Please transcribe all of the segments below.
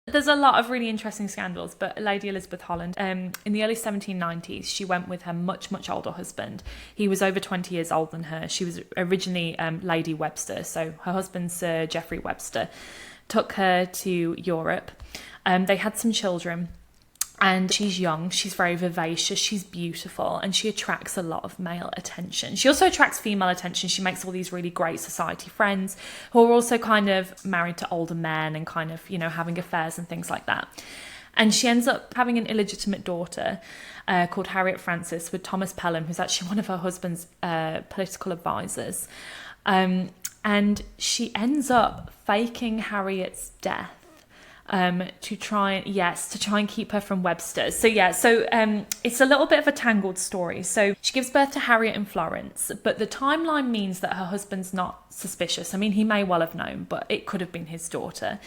There's a lot of really interesting scandals, but Lady Elizabeth Holland, in the early 1790s, she went with her much, much older husband. He was over 20 years older than her. She was originally Lady Webster, so her husband, Sir Geoffrey Webster, took her to Europe. They had some children. And she's young, she's very vivacious, she's beautiful, and she attracts a lot of male attention. She also attracts female attention. She makes all these really great society friends who are also kind of married to older men and kind of, you know, having affairs and things like that. And she ends up having an illegitimate daughter called Harriet Frances with Thomas Pelham, who's actually one of her husband's political advisors. And she ends up faking Harriet's death. To try and keep her from Webster. So it's a little bit of a tangled story. So she gives birth to Harriet in Florence, but the timeline means that her husband's not suspicious. I mean, he may well have known, but it could have been his daughter.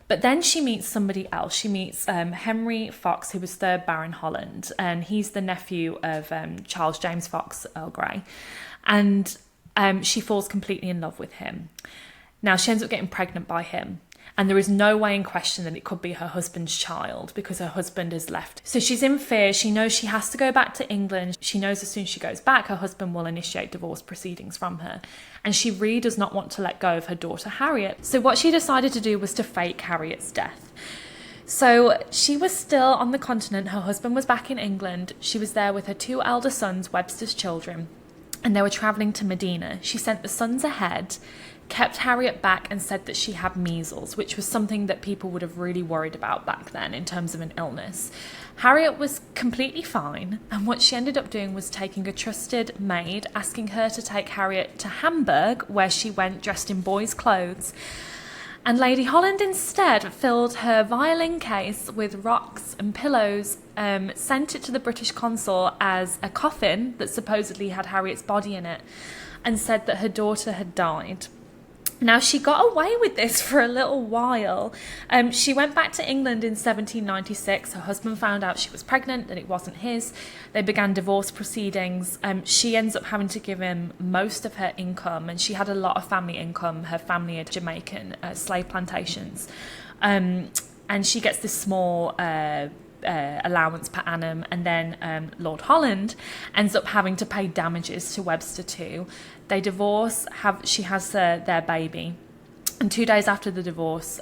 But then she meets somebody else. She meets Henry Fox, who was 3rd Baron Holland, and he's the nephew of Charles James Fox, Earl Grey. And she falls completely in love with him. Now, she ends up getting pregnant by him. And there is no way in question that it could be her husband's child because her husband has left. So she's in fear. She knows she has to go back to England. She knows as soon as she goes back, her husband will initiate divorce proceedings from her. And she really does not want to let go of her daughter, Harriet. So what she decided to do was to fake Harriet's death. So she was still on the continent. Her husband was back in England. She was there with her 2 elder sons, Webster's children, and they were travelling to Medina. She sent the sons ahead, kept Harriet back, and said that she had measles, which was something that people would have really worried about back then in terms of an illness. Harriet was completely fine, and what she ended up doing was taking a trusted maid, asking her to take Harriet to Hamburg, where she went dressed in boys' clothes. And Lady Holland instead filled her violin case with rocks and pillows, sent it to the British consul as a coffin that supposedly had Harriet's body in it, and said that her daughter had died. Now, she got away with this for a little while. She went back to England in 1796. Her husband found out she was pregnant, that it wasn't his. They began divorce proceedings. She ends up having to give him most of her income, and she had a lot of family income. Her family had Jamaican slave plantations. And she gets this small allowance per annum, and then Lord Holland ends up having to pay damages to Webster too. They divorce, she has their baby, and 2 days after the divorce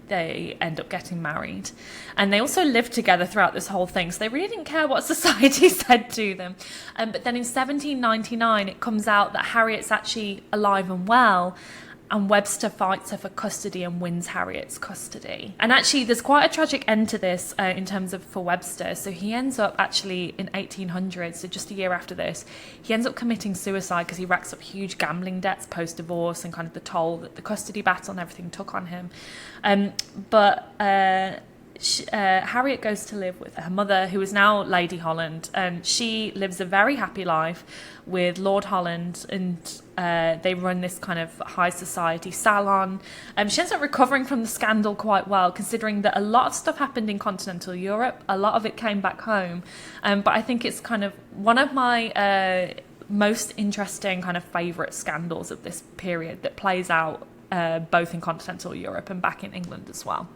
they end up getting married, and they also lived together throughout this whole thing, so they really didn't care what society said to them. But then in 1799 it comes out that Harriet's actually alive and well, and Webster fights her for custody and wins Harriet's custody. And actually, there's quite a tragic end to this in terms of for Webster. So he ends up actually in 1800, so just a year after this, he ends up committing suicide because he racks up huge gambling debts post-divorce and kind of the toll that the custody battle and everything took on him. Harriet goes to live with her mother, who is now Lady Holland, and she lives a very happy life with Lord Holland, and they run this kind of high society salon. She ends up recovering from the scandal quite well, considering that a lot of stuff happened in continental Europe, a lot of it came back home, but I think it's kind of one of my most interesting kind of favourite scandals of this period that plays out both in continental Europe and back in England as well.